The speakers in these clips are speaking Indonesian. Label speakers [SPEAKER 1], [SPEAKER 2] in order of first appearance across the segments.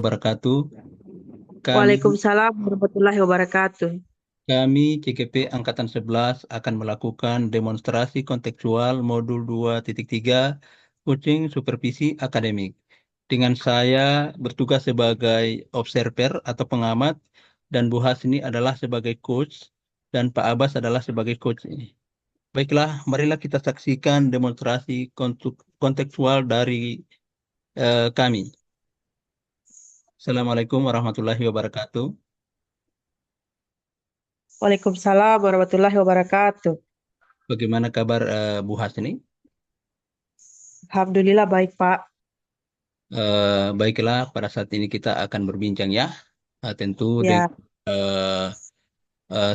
[SPEAKER 1] wabarakatuh. Kami,
[SPEAKER 2] Waalaikumsalam warahmatullahi wabarakatuh.
[SPEAKER 1] kami CGP Angkatan 11 akan melakukan demonstrasi kontekstual modul 2.3 coaching supervisi akademik. Dengan saya bertugas sebagai observer atau pengamat dan Bu Hasni adalah sebagai coach dan Pak Abbas adalah sebagai coach ini. Baiklah, marilah kita saksikan demonstrasi kontekstual dari kami. Assalamualaikum warahmatullahi wabarakatuh.
[SPEAKER 2] Waalaikumsalam warahmatullahi wabarakatuh.
[SPEAKER 1] Bagaimana kabar Bu Hasni?
[SPEAKER 2] Alhamdulillah baik, Pak.
[SPEAKER 1] Baiklah, pada saat ini kita akan berbincang ya. Tentu
[SPEAKER 2] Ya,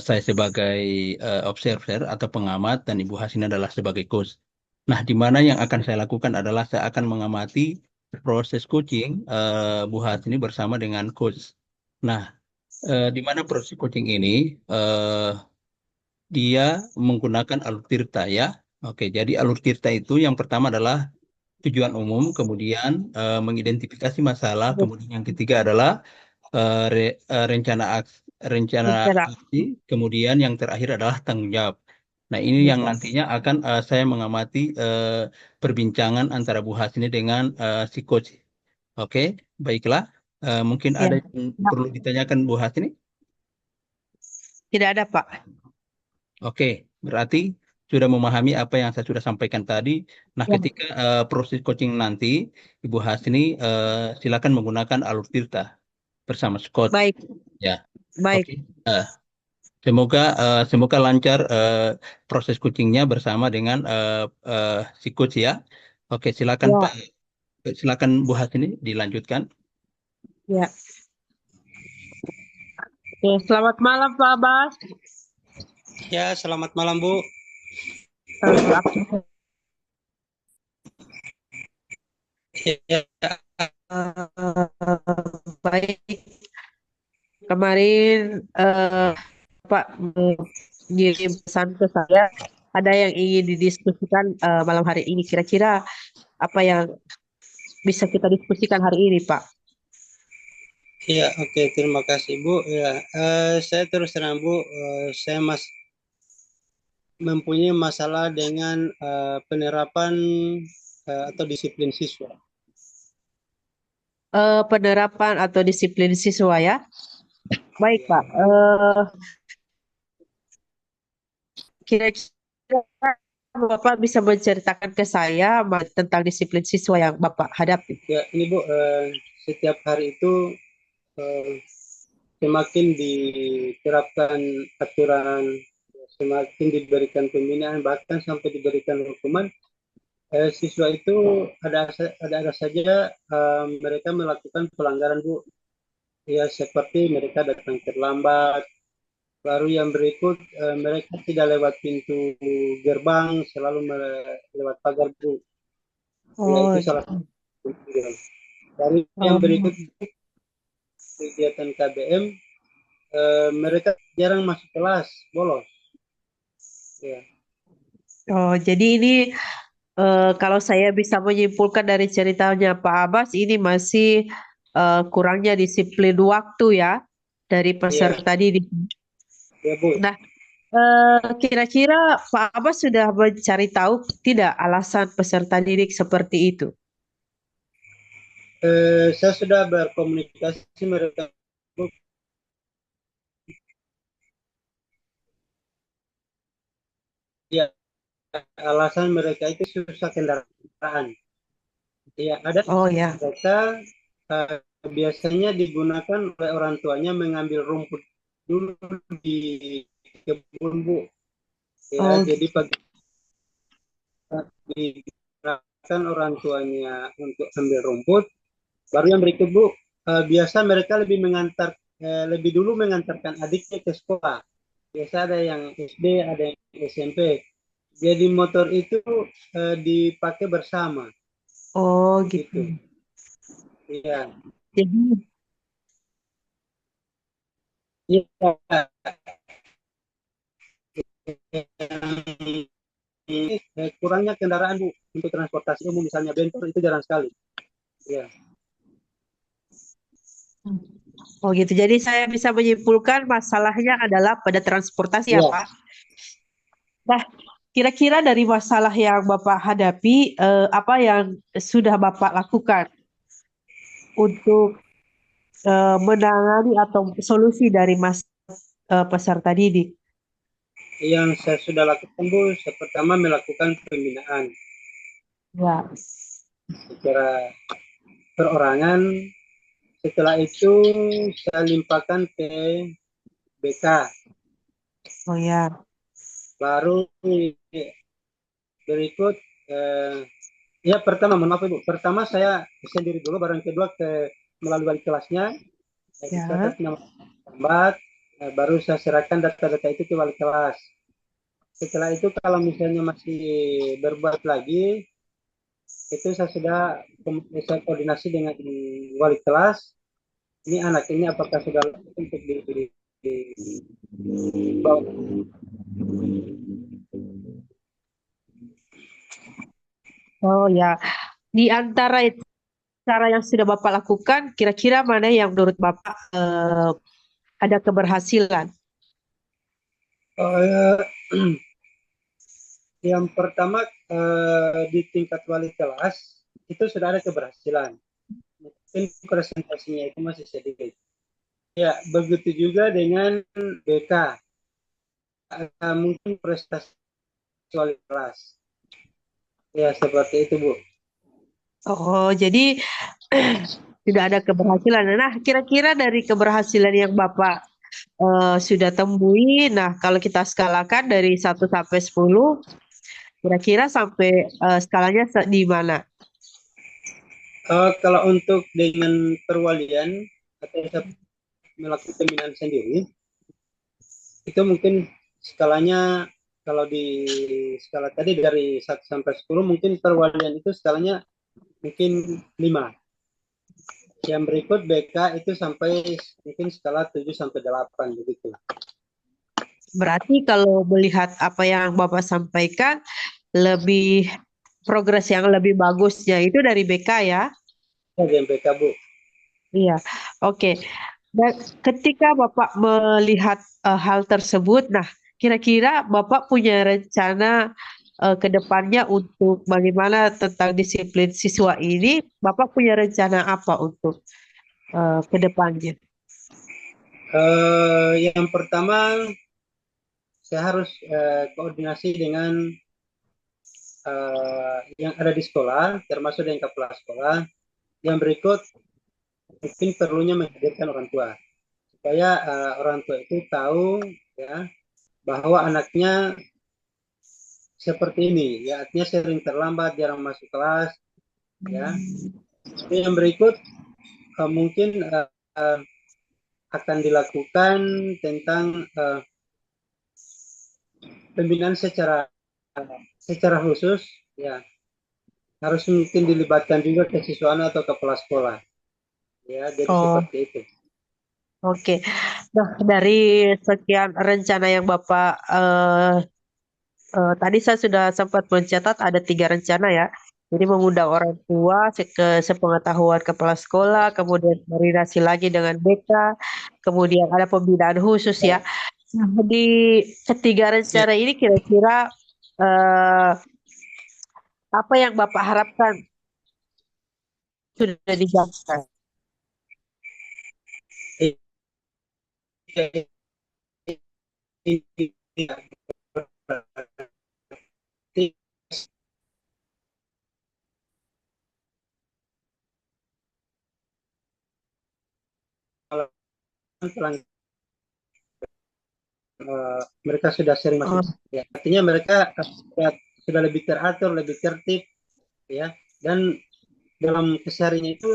[SPEAKER 1] saya sebagai observer atau pengamat dan Ibu Hasina adalah sebagai coach. Nah, di mana yang akan saya lakukan adalah saya akan mengamati proses coaching Bu Hasini bersama dengan coach. Nah, di mana proses coaching ini dia menggunakan alur tirta ya. Oke, jadi alur tirta itu yang pertama adalah tujuan umum, kemudian mengidentifikasi masalah, kemudian yang ketiga adalah rencana
[SPEAKER 2] bicara.
[SPEAKER 1] aksi, kemudian yang terakhir adalah tanggung jawab. Nah, ini yang nantinya akan saya mengamati perbincangan antara Bu Hasni dengan si coach. Oke, baiklah. Mungkin
[SPEAKER 2] Ya.
[SPEAKER 1] ada yang
[SPEAKER 2] Ya,
[SPEAKER 1] perlu ditanyakan Bu Hasni?
[SPEAKER 2] tidak ada, Pak.
[SPEAKER 1] Oke, berarti sudah memahami apa yang saya sudah sampaikan tadi. Nah,
[SPEAKER 2] Ya,
[SPEAKER 1] ketika proses coaching nanti, Ibu Hasni silakan menggunakan alur tirta bersama Scott.
[SPEAKER 2] baik,
[SPEAKER 1] Ya,
[SPEAKER 2] baik.
[SPEAKER 1] oke. Eh, semoga lancar proses coachingnya bersama dengan si coach ya. Oke, silakan Pak.
[SPEAKER 2] Ya,
[SPEAKER 1] Silakan Bu Hasni dilanjutkan.
[SPEAKER 2] ya. Oke, selamat malam, Pak Abbas.
[SPEAKER 3] Ya, selamat malam Bu.
[SPEAKER 2] Aku
[SPEAKER 3] Ya,
[SPEAKER 2] baik. Kemarin Pak mengirim pesan ke saya. Ada yang ingin didiskusikan malam hari ini. Kira-kira apa yang bisa kita diskusikan hari ini, Pak?
[SPEAKER 3] ya, oke, terima kasih Bu. Ya, saya terus terang Bu, saya mempunyai masalah dengan penerapan atau disiplin siswa.
[SPEAKER 2] Penerapan atau disiplin siswa ya. Baik, Pak. Kira-kira Bapak bisa menceritakan ke saya tentang disiplin siswa yang Bapak hadapi.
[SPEAKER 3] Ya, ini Bu, setiap hari itu eh, semakin diterapkan aturan, semakin diberikan pembinaan, bahkan sampai diberikan hukuman. Siswa itu ada saja mereka melakukan pelanggaran Bu. Ya, seperti mereka datang terlambat. Lalu yang berikut, mereka tidak lewat pintu gerbang, selalu lewat pagar Bu. Ya,
[SPEAKER 2] Oh,
[SPEAKER 3] itu salah
[SPEAKER 2] gitu.
[SPEAKER 3] satu. Dari yang
[SPEAKER 2] Oh,
[SPEAKER 3] berikut, kegiatan KBM, mereka jarang masuk kelas, bolos. Ya,
[SPEAKER 2] jadi ini kalau saya bisa menyimpulkan dari ceritanya Pak Abbas, ini masih kurangnya disiplin waktu ya dari
[SPEAKER 3] ya,
[SPEAKER 2] peserta didik.
[SPEAKER 3] ya Bu.
[SPEAKER 2] Nah, kira-kira Pak Abbas sudah mencari tahu tidak alasan peserta didik seperti itu?
[SPEAKER 3] Saya sudah berkomunikasi mereka Bu. Ya, alasan mereka itu susah kendaraan. Ya, ada
[SPEAKER 2] Oh ya.
[SPEAKER 3] mereka eh, biasanya digunakan oleh orang tuanya mengambil rumput dulu di kebun Bu. Ya,
[SPEAKER 2] Oh,
[SPEAKER 3] jadi pagi digerakkan orang tuanya untuk ambil rumput. Baru yang berikut Bu, biasa mereka lebih dulu mengantarkan adiknya ke sekolah. Biasa ada yang SD, ada yang SMP. Jadi motor itu dipakai bersama,
[SPEAKER 2] oh gitu.
[SPEAKER 3] begitu. Iya,
[SPEAKER 2] Jadi,
[SPEAKER 3] iya. Kurangnya kendaraan Bu untuk transportasi umum misalnya bentor itu jarang sekali. Ya,
[SPEAKER 2] Oh gitu. Jadi saya bisa menyimpulkan masalahnya adalah pada transportasi ya,
[SPEAKER 3] Iya,
[SPEAKER 2] Pak. Nah, kira-kira dari masalah yang Bapak hadapi, apa yang sudah Bapak lakukan untuk menangani atau solusi dari peserta didik?
[SPEAKER 3] yang saya sudah lakukan Bu, saya pertama melakukan pembinaan
[SPEAKER 2] Ya,
[SPEAKER 3] secara perorangan. Setelah itu saya limpahkan ke BK,
[SPEAKER 2] oh ya,
[SPEAKER 3] baru berikut ya pertama mohon maaf Ibu, pertama saya sendiri dulu, baru yang kedua ke melalui wali kelasnya, saya
[SPEAKER 2] ya.
[SPEAKER 3] dicatat nama lambat, baru saya serahkan data-data itu ke wali kelas. Setelah itu kalau misalnya masih berbuat lagi, itu saya sudah saya koordinasi dengan wali kelas. Ini anak ini apakah sudah layak untuk dibawa.
[SPEAKER 2] Oh ya, di antara cara yang sudah Bapak lakukan, kira-kira mana yang menurut Bapak ada keberhasilan?
[SPEAKER 3] Eh, yang pertama di tingkat wali kelas itu sudah ada keberhasilan. Mungkin presentasinya itu masih sedikit. Ya, begitu juga dengan BK. Mungkin prestasi wali kelas. Ya, seperti itu, Bu.
[SPEAKER 2] Oh, jadi tidak ada keberhasilan. Nah, kira-kira dari keberhasilan yang Bapak sudah temui, nah kalau kita skalakan dari 1 sampai 10, kira-kira sampai skalanya di mana?
[SPEAKER 3] Kalau untuk dengan perwalian atau saya melakukan pembinaan sendiri, itu mungkin skalanya kalau di skala tadi dari 1 sampai 10, mungkin perwalian itu skalanya mungkin 5. Yang berikut BK itu sampai mungkin skala 7 sampai 8 begitu.
[SPEAKER 2] Berarti kalau melihat apa yang Bapak sampaikan, lebih progres yang lebih bagusnya itu dari BK ya?
[SPEAKER 3] Yang BK, Bu.
[SPEAKER 2] Iya, oke. Dan ketika Bapak melihat hal tersebut, nah kira-kira Bapak punya rencana ke depannya untuk bagaimana tentang disiplin siswa ini? Bapak punya rencana apa untuk ke depannya?
[SPEAKER 3] Yang pertama saya harus koordinasi dengan yang ada di sekolah, termasuk dengan kepala sekolah. Yang berikut mungkin perlunya menghadirkan orang tua, supaya orang tua itu tahu ya bahwa anaknya seperti ini, ya artinya sering terlambat, jarang masuk kelas, ya. Yang berikut mungkin akan dilakukan tentang pembinaan secara khusus, ya harus mungkin dilibatkan juga ke siswa atau kepala sekolah, ya jadi
[SPEAKER 2] Oh,
[SPEAKER 3] seperti itu.
[SPEAKER 2] oke. Nah, dari sekian rencana yang Bapak tadi saya sudah sempat mencatat ada 3 rencana ya. Jadi mengundang orang tua, sepengetahuan kepala sekolah, kemudian koordinasi lagi dengan BK, kemudian ada pembinaan khusus ya. Nah, di ketiga rencana ini kira-kira eh, apa yang Bapak harapkan sudah dijalankan?
[SPEAKER 3] Mereka sudah sering masuk,
[SPEAKER 2] Oh,
[SPEAKER 3] ya. Artinya mereka sudah lebih teratur, lebih tertib, ya. Dan dalam kesehariannya itu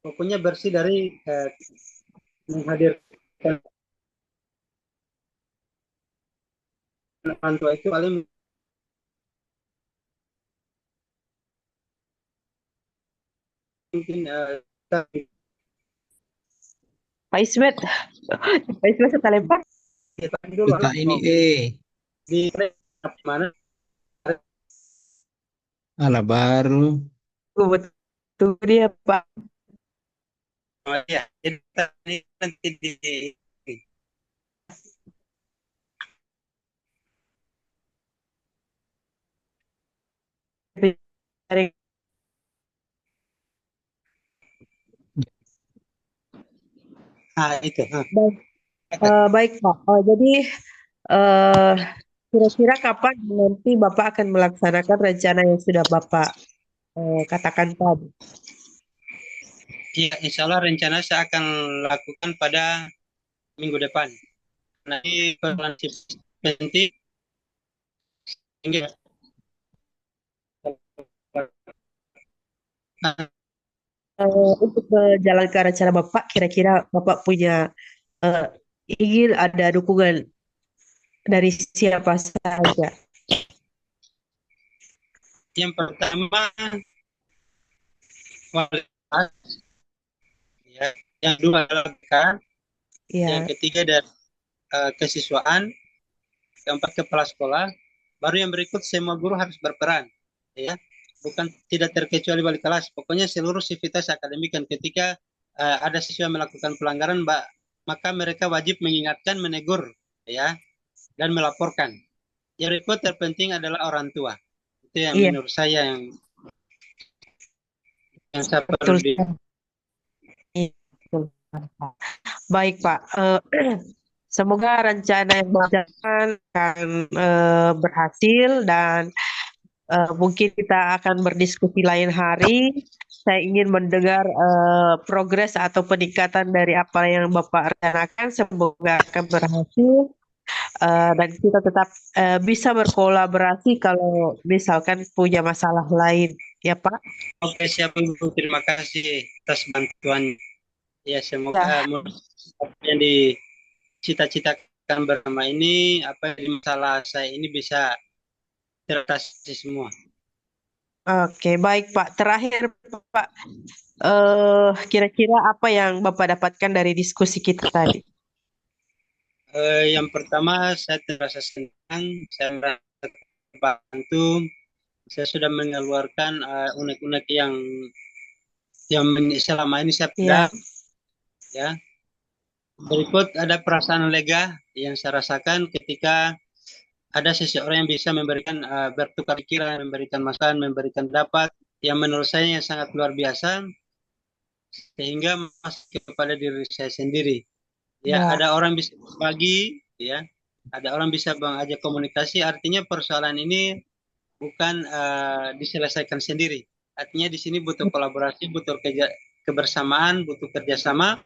[SPEAKER 3] pokoknya bersih dari menghadirkan orang tua itu paling mungkin
[SPEAKER 2] Pak Ismet, Pak Ismet saya lempar.
[SPEAKER 3] kita dulu
[SPEAKER 1] Buka ini
[SPEAKER 3] di mana
[SPEAKER 1] ala baru.
[SPEAKER 2] Oh, betul dia Pak.
[SPEAKER 3] Oh, iya, jadi tadi nanti di itu.
[SPEAKER 2] Baik, baik Pak. Jadi eh, kira-kira kapan nanti Bapak akan melaksanakan rencana yang sudah Bapak katakan tadi?
[SPEAKER 3] Iya, insya Allah rencana saya akan lakukan pada minggu depan. Nanti koordinasi nanti hingga
[SPEAKER 2] Untuk menjalankan rencana Bapak, kira-kira Bapak punya eh, ingin ada dukungan dari siapa saja?
[SPEAKER 3] yang pertama wali kelas, ya, yang dua adalah BK, yang
[SPEAKER 2] Ya,
[SPEAKER 3] ketiga dari kesiswaan, keempat kepala sekolah, baru yang berikut semua guru harus berperan, ya, bukan tidak terkecuali wali kelas. Pokoknya seluruh sivitas akademik dan ketika ada siswa melakukan pelanggaran, maka mereka wajib mengingatkan, menegur, ya, dan melaporkan. Yang berikut terpenting adalah orang tua. Itu yang
[SPEAKER 2] iya,
[SPEAKER 3] menurut saya yang saya
[SPEAKER 2] betul
[SPEAKER 3] perlu di.
[SPEAKER 2] sekali. Iya, betul. Baik, Pak. Semoga rencana yang berjalan akan berhasil dan mungkin kita akan berdiskusi lain hari. Saya ingin mendengar progres atau peningkatan dari apa yang Bapak rencanakan. Semoga akan berhasil dan kita tetap bisa berkolaborasi kalau misalkan punya masalah lain, ya Pak.
[SPEAKER 3] Oke, siap Ibu. Terima kasih atas bantuan. Ya, semoga
[SPEAKER 2] Ya,
[SPEAKER 3] apa yang dicita-citakan bersama ini, apa yang masalah saya ini bisa teratasi semua.
[SPEAKER 2] oke, baik Pak. Terakhir Pak, kira-kira apa yang Bapak dapatkan dari diskusi kita tadi?
[SPEAKER 3] Yang pertama, saya terasa senang, saya merasa terbantu, saya sudah mengeluarkan unek-unek yang selama ini saya
[SPEAKER 2] Ya,
[SPEAKER 3] pendam, ya. Berikut ada perasaan lega yang saya rasakan ketika ada seseorang yang bisa memberikan bertukar pikiran, memberikan masukan, memberikan pendapat yang menurut saya yang sangat luar biasa sehingga masuk kepada diri saya sendiri. Ya,
[SPEAKER 2] ya,
[SPEAKER 3] ada orang bisa berbagi, ya, ada orang bisa mengajak komunikasi. Artinya persoalan ini bukan diselesaikan sendiri. Artinya di sini butuh kolaborasi, butuh kebersamaan, butuh kerjasama.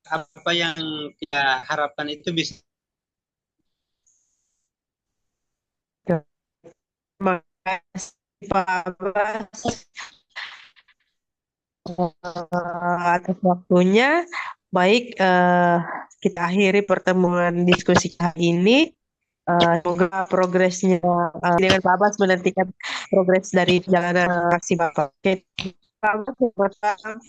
[SPEAKER 3] Apa yang kita harapkan itu bisa.
[SPEAKER 2] terima kasih Pak Bas atas waktunya. Baik, kita akhiri pertemuan diskusi hari ini. Semoga progresnya dengan Pak Abbas menantikan progres dari jalanan aksi Bapak. Oke, Pak Abbas, selamat malam.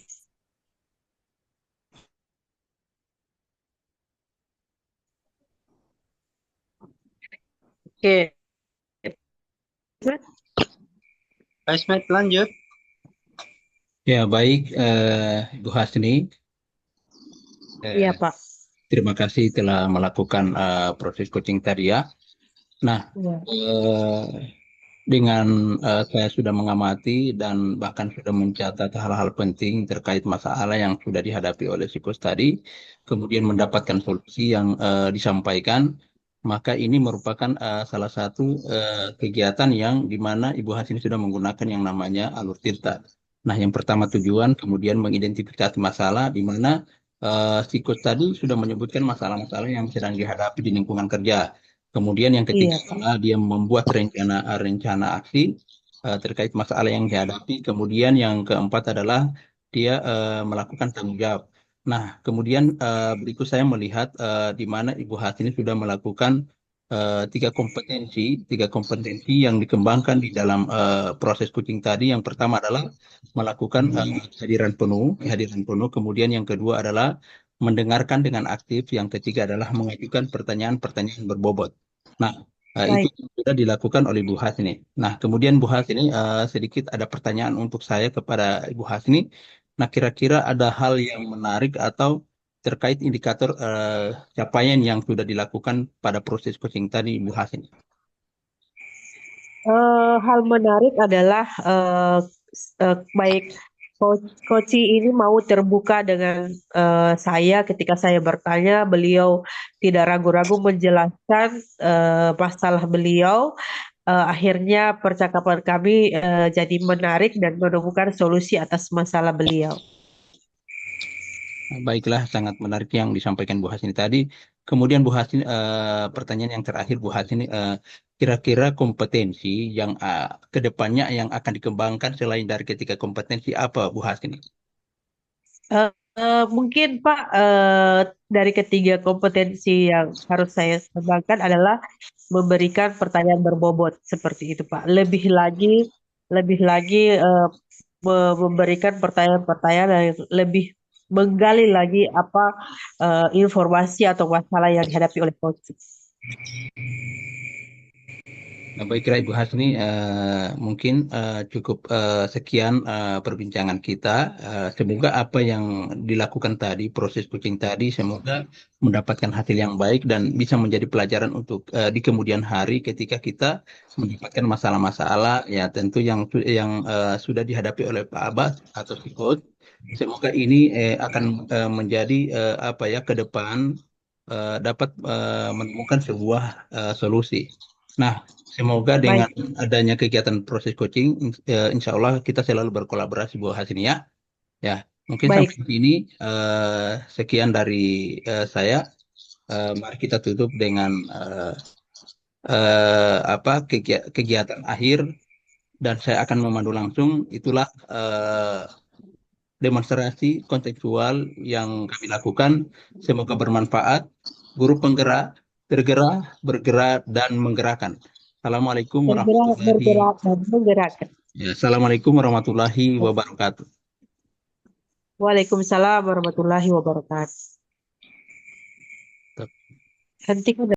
[SPEAKER 2] Oke,
[SPEAKER 3] Pak Ismet, lanjut.
[SPEAKER 1] Ya, baik, Ibu Hasni.
[SPEAKER 2] iya
[SPEAKER 1] Eh,
[SPEAKER 2] Pak.
[SPEAKER 1] Terima kasih telah melakukan proses coaching tadi ya. Nah,
[SPEAKER 2] Iya,
[SPEAKER 1] eh, dengan saya sudah mengamati dan bahkan sudah mencatat hal-hal penting terkait masalah yang sudah dihadapi oleh psikus tadi, kemudian mendapatkan solusi yang disampaikan, maka ini merupakan salah satu kegiatan yang di mana Ibu Hasini sudah menggunakan yang namanya alur tirta. Nah, yang pertama tujuan, kemudian mengidentifikasi masalah di mana psikus tadi sudah menyebutkan masalah-masalah yang sedang dihadapi di lingkungan kerja. Kemudian yang ketiga
[SPEAKER 2] iya Pak.
[SPEAKER 1] adalah dia membuat rencana aksi terkait masalah yang dihadapi. Kemudian yang keempat adalah dia melakukan tanggung jawab. Nah, kemudian berikut saya melihat di mana Ibu Hasini sudah melakukan tiga kompetensi yang dikembangkan di dalam proses coaching tadi. Yang pertama adalah melakukan kehadiran penuh. Kemudian yang kedua adalah mendengarkan dengan aktif. Yang ketiga adalah mengajukan pertanyaan-pertanyaan berbobot. Nah, itu
[SPEAKER 2] Baik.
[SPEAKER 1] sudah dilakukan oleh Bu Hasni. Nah, kemudian Bu Hasni sedikit ada pertanyaan untuk saya kepada Ibu Hasni. Nah, kira-kira ada hal yang menarik atau terkait indikator capaian yang sudah dilakukan pada proses coaching tadi, Bu Hasin?
[SPEAKER 2] Hal menarik adalah baik Koci ini mau terbuka dengan saya ketika saya bertanya, beliau tidak ragu-ragu menjelaskan masalah beliau. Akhirnya percakapan kami jadi menarik dan menemukan solusi atas masalah beliau.
[SPEAKER 1] Baiklah, sangat menarik yang disampaikan Bu Hasini tadi. Kemudian Bu Hasini, pertanyaan yang terakhir Bu Hasini, kira-kira kompetensi yang ke depannya yang akan dikembangkan selain dari ketiga kompetensi apa Bu Hasini?
[SPEAKER 2] Mungkin Pak, dari ketiga kompetensi yang harus saya kembangkan adalah memberikan pertanyaan berbobot seperti itu Pak. Lebih lagi memberikan pertanyaan-pertanyaan yang lebih menggali lagi apa informasi atau masalah yang dihadapi oleh coach.
[SPEAKER 1] Nah, baiklah Ibu Hasni, mungkin cukup sekian perbincangan kita. Semoga apa yang dilakukan tadi, proses coaching tadi, semoga mendapatkan hasil yang baik dan bisa menjadi pelajaran untuk di kemudian hari ketika kita mendapatkan masalah-masalah, ya tentu yang sudah dihadapi oleh Pak Abbas atau si coach. Semoga ini akan menjadi apa ya ke depan dapat menemukan sebuah solusi. Nah, semoga dengan
[SPEAKER 2] Baik,
[SPEAKER 1] adanya kegiatan proses coaching, insya Allah kita selalu berkolaborasi Bu Hasini ya. Ya, mungkin
[SPEAKER 2] baik.
[SPEAKER 1] sampai sini sekian dari saya. Mari kita tutup dengan apa kegiatan akhir dan saya akan memandu langsung. Itulah demonstrasi kontekstual yang kami lakukan. Semoga bermanfaat. Guru penggerak, tergerak, bergerak dan menggerakkan. Assalamualaikum
[SPEAKER 2] Bergerak,
[SPEAKER 1] warahmatullahi
[SPEAKER 2] bergerak, dan menggerakkan.
[SPEAKER 1] Ya, Assalamualaikum warahmatullahi wabarakatuh.
[SPEAKER 2] Waalaikumsalam warahmatullahi wabarakatuh. Hentikan.